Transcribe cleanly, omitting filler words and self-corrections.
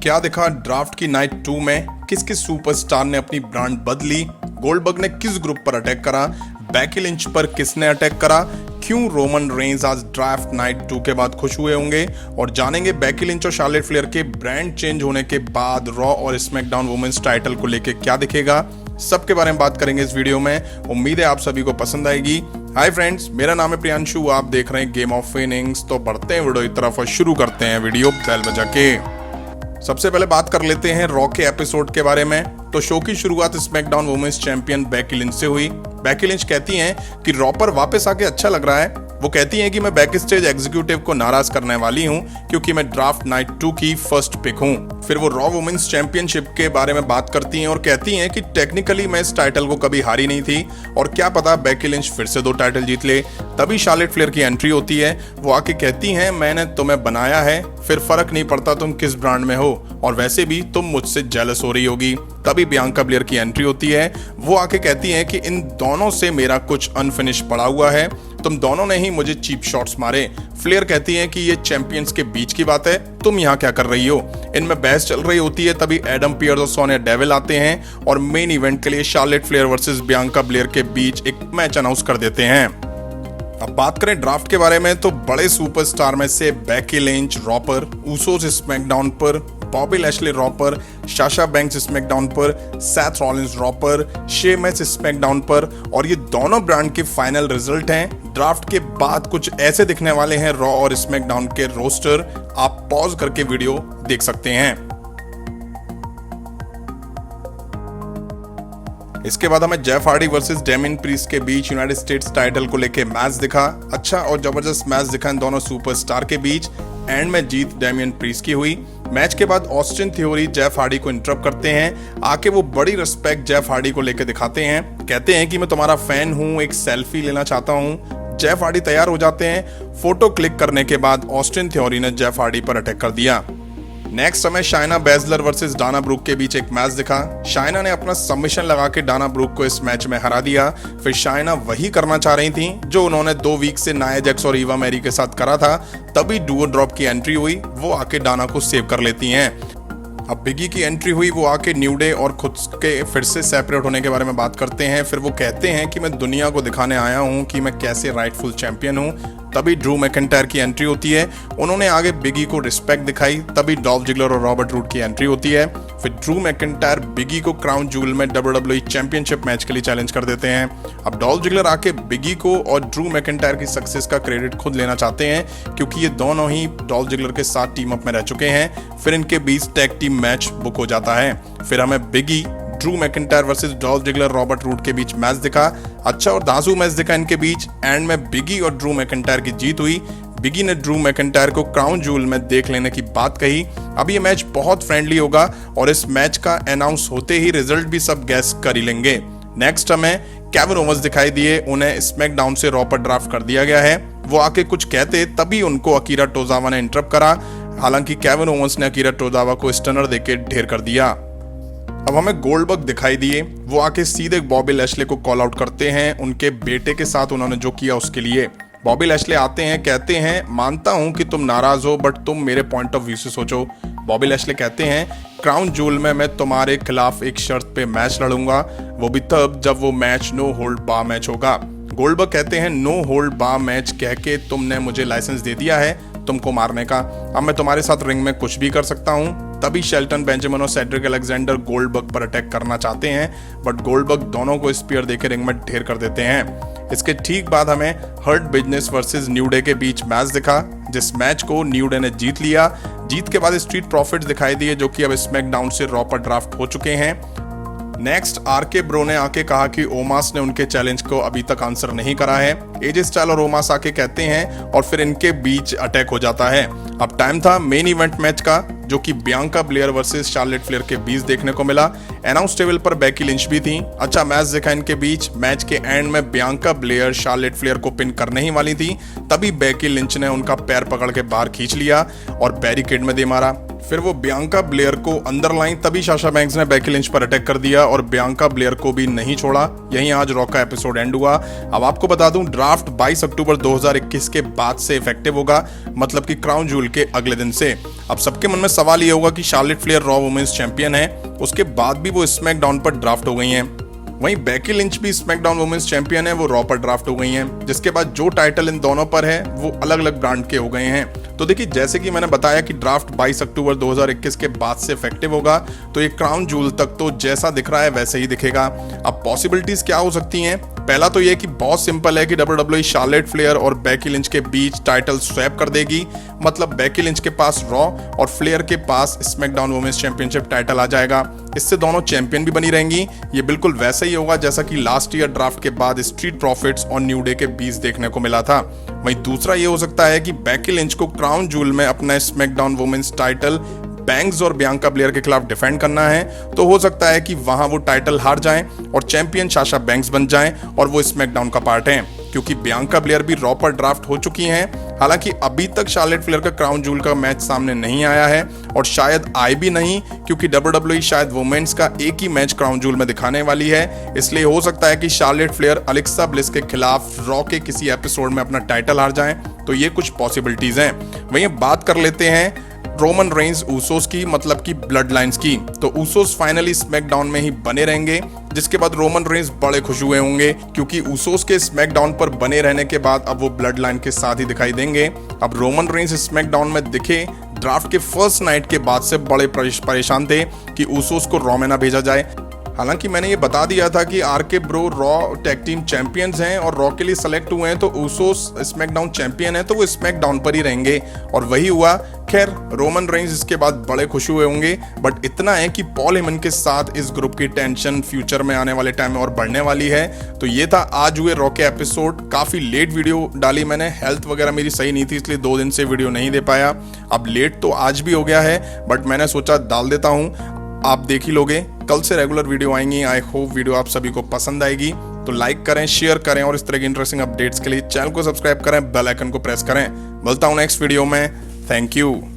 क्या दिखा ड्राफ्ट की नाइट 2 में, किस किस सुपरस्टार ने अपनी ब्रांड बदली, गोल्डबर्ग ने किस ग्रुप पर अटैक करा, बेकी लिंच पर किसने अटैक करा, क्यों रोमन रेंज आज ड्राफ्ट नाइट 2 के बाद खुश हुए होंगे, और जानेंगे बेकी लिंच और शार्लेट फ्लेयर के ब्रांड चेंज होने के बाद रॉ और स्मैकडाउन वुमेन्स टाइटल को लेके क्या दिखेगा। सबके बारे में बात करेंगे इस वीडियो में। उम्मीद है आप सभी को पसंद आएगी। हाय फ्रेंड्स, मेरा नाम है प्रियांशु, आप देख रहे हैं गेम ऑफ विनिंग्स। तो बढ़ते हैं वीडियो की तरफ और शुरू करते हैं वीडियो बेल बजा के। सबसे पहले बात कर लेते हैं रॉ के एपिसोड के बारे में। तो शो की शुरुआत SmackDown women's champion Becky Lynch से हुई। बेकी लिंच कहती हैं कि रॉ पर वापस आके अच्छा लग रहा है। वो कहती हैं कि मैं बैक स्टेज एग्जीक्यूटिव को नाराज करने वाली हूं क्योंकि मैं ड्राफ्ट नाइट 2 की फर्स्ट पिक हूं। फिर वो रॉ वुमेन्स चैंपियनशिप के बारे में बात करती हैं और कहती हैं कि टेक्निकली मैं इस टाइटल को कभी हारी नहीं थी और क्या पता बेकी लिंच फिर से 2 टाइटल जीत ले। तभी शार्लेट फ्लेयर की एंट्री होती है। वो आके कहती हैं मैंने तुम्हें बनाया है, फिर फर्क नहीं पड़ता तुम किस ब्रांड में हो, और वैसे भी तुम मुझसे जेलस हो रही होगी। तभी बियांका ब्लेयर की एंट्री होती है। वो आके कहती हैं कि इन दोनों से मेरा कुछ अनफिनिश पड़ा हुआ है, तुम दोनों ने ही मुझे चीप शॉट्स मारे। फ्लेयर कहती हैं कि ये चैंपियंस के बीच की बात है, तुम यहाँ क्या कर रही हो। इनमें बहस चल रही होती है। तभी एडम पियर्स और सोनिया डेविल आते हैं और मेन इवेंट के लिए Charlotte Flair versus Bianca Blair के बीच एक मैच अनाउंस कर देते हैं। अब बात करें ड्राफ्ट के बारे में तो बड़े सुपरस्टार में से बेकी लिंच रॉ पर, ऊसोस स्मैकडाउन पर, बॉबी लैशली रॉ पर, साशा बैंक्स स्मैकडाउन पर, सेथ रॉलिंस रॉ पर, शेमस स्मैकडाउन पर, और ये दोनों ब्रांड के फाइनल रिजल्ट हैं। ड्राफ्ट के बाद कुछ ऐसे दिखने वाले हैं रॉ और स्मैकडाउन के रोस्टर। आप पॉज करके वीडियो देख सकते हैं। इसके बाद हमें Jeff Hardy versus Damien priest के बीच यूनाइटेड स्टेट्स टाइटल को लेके मैच दिखा। अच्छा और जबरदस्त मैच दिखा इन दोनों सुपरस्टार के बीच। एंड में जीत डेमियन प्रीस्ट की हुई। मैच के बाद ऑस्टिन थ्योरी जेफ हार्डी को इंटरप्ट करते हैं। आके वो बड़ी रिस्पेक्ट जेफ हार्डी को लेके दिखाते हैं। कहते हैं कि मैं तुम्हारा फैन हूँ, एक सेल्फी लेना चाहता हूँ। जेफ हार्डी तैयार हो जाते हैं। फोटो क्लिक करने के बाद ऑस्टिन थ्योरी ने जेफ हार्डी पर अटैक कर दिया। नेक्स्ट हमें Shayna Baszler versus Dana Brooke के बीच एक मैच दिखा। शाइना ने अपना सबमिशन लगा के डाना ब्रूक को इस मैच में हरा दिया। फिर शाइना वही करना चाह रही थी जो उन्होंने 2 वीक से नाया जैक्स और ईवा मैरी के साथ करा था। तभी डुओ ड्रॉप की एंट्री हुई। वो आके डाना को सेव कर लेती हैं। अब बिगी की एंट्री हुई। वो आके न्यू डे और खुद के फिर से सेपरेट होने के बारे में बात करते हैं। फिर वो कहते हैं कि मैं दुनिया को दिखाने आया हूँ कि मैं कैसे राइटफुल चैंपियन हूँ। तभी ड्रू मैकिंटायर की एंट्री होती है। उन्होंने आगे बिगी को रिस्पेक्ट दिखाई। तभी डॉल्फ जिगलर और रॉबर्ट रूड की एंट्री होती है। फिर ड्रू मैकिंटायर बिगी को क्राउन जूल में WWE चैंपियनशिप मैच के लिए चैलेंज कर देते हैं। अब डॉल्फ जिगलर आके बिगी को और ड्रू मैकिंटायर की सक्सेस का क्रेडिट खुद लेना चाहते हैं क्योंकि ये दोनों ही डॉल्फ जिगलर के साथ टीम अप में रह चुके हैं। फिर इनके बीच टैग टीम मैच बुक हो जाता है। फिर हमें Biggie, Drew McIntyre versus Dolph Ziggler, Robert Roode के बीच मैच दिखा। अच्छा और दांसू मैच दिखा इनके बीच। एंड में बिगी और ड्रू मैकिंटायर की जीत हुई। बिगी ने ड्रू मैकिंटायर को क्राउन जूल में देख लेने की बात कही। अब ये मैच बहुत फ्रेंडली होगा और इस मैच का अनाउंस होते ही रिजल्ट भी सब गैस कर ही लेंगे। नेक्स्ट हमें केविन ओवंस दिखाई दिए। उन्हें स्मैकडाउन से रॉ पर ड्राफ्ट कर दिया गया है। वो आके कुछ कहते तभी उनको अकीरा टोजावा ने इंटरप्ट करा। हालांकि केविन ओवंस ने अकीरा टोजावा को स्टनर देके ढेर कर दिया। अब हमें गोल्डबर्ग दिखाई दिए। वो आके सीधे बॉबी लैशले को कॉल आउट करते हैं उनके बेटे के साथ उन्होंने जो किया उसके लिए। बॉबी लैशले आते हैं, कहते हैं मानता हूं कि तुम नाराज हो बट तुम मेरे पॉइंट ऑफ व्यू से सोचो। बॉबी लैशले कहते हैं क्राउन जूल में मैं तुम्हारे खिलाफ एक शर्त पे मैच लड़ूंगा, वो भी तब जब वो मैच नो होल्ड बार मैच होगा। गोल्डबर्ग कहते हैं नो होल्ड बार मैच कह के तुमने मुझे लाइसेंस दे दिया है तुमको मारने का। अब मैं तुम्हारे साथ रिंग में कुछ भी कर सकता हूँ। तभी शेल्टन बेंजामिन और सेड्रिक अलेक्जेंडर गोल्डबर्ग पर अटैक करना चाहते हैं बट गोल्डबर्ग दोनों को स्पीयर देकर रिंग में ढेर कर देते हैं। इसके ठीक बाद हमें Hurt Business versus New Day के बीच मैच दिखा जिस मैच को न्यू डे ने जीत लिया। जीत के बाद स्ट्रीट प्रॉफिट्स दिखाई दिए जो कि अब स्मैकडाउन से रॉ पर ड्राफ्ट हो चुके हैं। नेक्स्ट आरके ब्रो ने आके कहा कि ओमास ने उनके चैलेंज को अभी तक आंसर नहीं करा है। एजे स्टाइल और ओमास आके कहते हैं और फिर इनके बीच अटैक हो जाता है। अब टाइम था मेन इवेंट मैच का जो कि Bianca Blair versus Charlotte Flair के बीच देखने को मिला। अनाउंस टेबल पर बेकी लिंच भी थी। अच्छा मैच देखा इनके बीच। मैच के एंड में बियांका ब्लेयर शार्लेट फ्लेयर को पिन करने ही वाली थी। तभी बेकी लिंच ने उनका पैर पकड़ के बाहर खींच लिया और बैरिकेड में दे मारा। फिर वो बियांका ब्लेयर को अंदर लाई, तभी साशा बैंक्स ने बेकी लिंच पर अटैक कर दिया और बियांका ब्लेयर को भी नहीं छोड़ा। यहीं आज रॉ का एपिसोड एंड हुआ। अब आपको बता दूं, ड्राफ्ट 22 अक्टूबर 2021 के बाद से इफेक्टिव होगा, मतलब कि क्राउन जूल के अगले दिन से। अब सबके मन में सवाल ये होगा कि Charlotte Flair Raw women's champion है, उसके बाद भी वो स्मैकडाउन पर ड्राफ्ट हो गई हैं। वहीं बेकी लिंच भी स्मैकडाउन वुमेन्स चैंपियन है, वो रॉ पर ड्राफ्ट हो गई हैं, जिसके बाद जो टाइटल इन दोनों पर है वो अलग अलग ब्रांड के हो गए हैं। तो देखिए, जैसे कि मैंने बताया कि ड्राफ्ट 22 अक्टूबर 2021 के बाद से इफेक्टिव होगा, तो ये क्राउन जूल तक तो जैसा दिख रहा है वैसे ही दिखेगा। अब पॉसिबिलिटीज क्या हो सकती हैं? पहला तो ये कि बहुत सिंपल है कि WWE शार्लेट फ्लेयर और बेकी लिंच के बीच टाइटल स्वैप कर देगी, मतलब बेकी लिंच के पास रॉ और फ्लेयर के पास स्मैकडाउन वुमेन्स चैंपियनशिप टाइटल आ जाएगा। इससे दोनों चैंपियन भी बनी रहेंगी। ये बिल्कुल वैसा ही होगा जैसा कि लास्ट ईयर ड्राफ्ट के बाद स्ट्रीट प्रॉफिट्स और न्यू डे के बीच देखने को मिला था। वहीं दूसरा ये हो सकता है कि बेकी लिंच को क्राउन जूल में अपना स्मैकडाउन वुमेन्स टाइटल बैंक्स और बियांका ब्लेयर के खिलाफ डिफेंड करना है, तो हो सकता है कि वहां वो टाइटल हार जाएं और चैंपियन साशा बैंक्स बन जाएं और वो स्मैकडाउन का पार्ट हैं, क्योंकि बियांका ब्लेयर भी रॉ पर ड्राफ्ट हो चुकी हैं। हालांकि अभी तक शार्लेट फ्लेयर का क्राउन जूल का मैच सामने नहीं आया है और शायद आए भी नहीं, क्योंकि WWE शायद वुमेन्स का एक ही मैच क्राउन जूल में दिखाने वाली है। इसलिए हो सकता है कि शार्लेट फ्लेयर अलेक्सा ब्लिस के खिलाफ रॉ के किसी एपिसोड में अपना टाइटल हार जाएं। तो ये कुछ पॉसिबिलिटीज हैं। वहीं बात कर लेते हैं रोमन रेंस ऊसोस की, मतलब कि ब्लड लाइन्स की। तो ऊसोस फाइनली स्मैकडाउन में ही बने रहेंगे, जिसके बाद रोमन रेंस बड़े खुश हुए होंगे, क्योंकि ऊसोस के स्मैकडाउन पर बने रहने के बाद अब वो ब्लड लाइन के साथ ही दिखाई देंगे। अब रोमन रेंस स्मैकडाउन में दिखे, ड्राफ्ट के फर्स्ट नाइट के बाद से बड़े परेशान थे कि ऊसोस को रॉ में ना भेजा जाए। हालांकि मैंने ये बता दिया था कि RK Bro raw tag team champions हैं और रॉ के लिए सेलेक्ट हुए हैं, तो ऊसोस स्मैकडाउन चैंपियन है, तो वो स्मैकडाउन पर ही रहेंगे और वही हुआ। खैर, रोमन रेंस इसके बाद बड़े खुश हुए होंगे, बट इतना है कि पॉल हेमन के साथ इस ग्रुप की टेंशन फ्यूचर में आने वाले टाइम में और बढ़ने वाली है। तो ये था आज हुए रॉ के एपिसोड। काफी लेट वीडियो डाली मैंने, हेल्थ वगैरह मेरी सही नहीं थी, इसलिए 2 दिन से वीडियो नहीं दे पाया। अब लेट तो आज भी हो गया है, बट मैंने सोचा डाल देता हूँ, आप देख ही लोगे। कल से रेगुलर वीडियो आएंगी। आई होप वीडियो आप सभी को पसंद आएगी, तो लाइक करें, शेयर करें और इस तरह की इंटरेस्टिंग अपडेट्स के लिए चैनल को सब्सक्राइब करें, बेल आइकन को प्रेस करें। मिलता हूं नेक्स्ट वीडियो में। Thank you.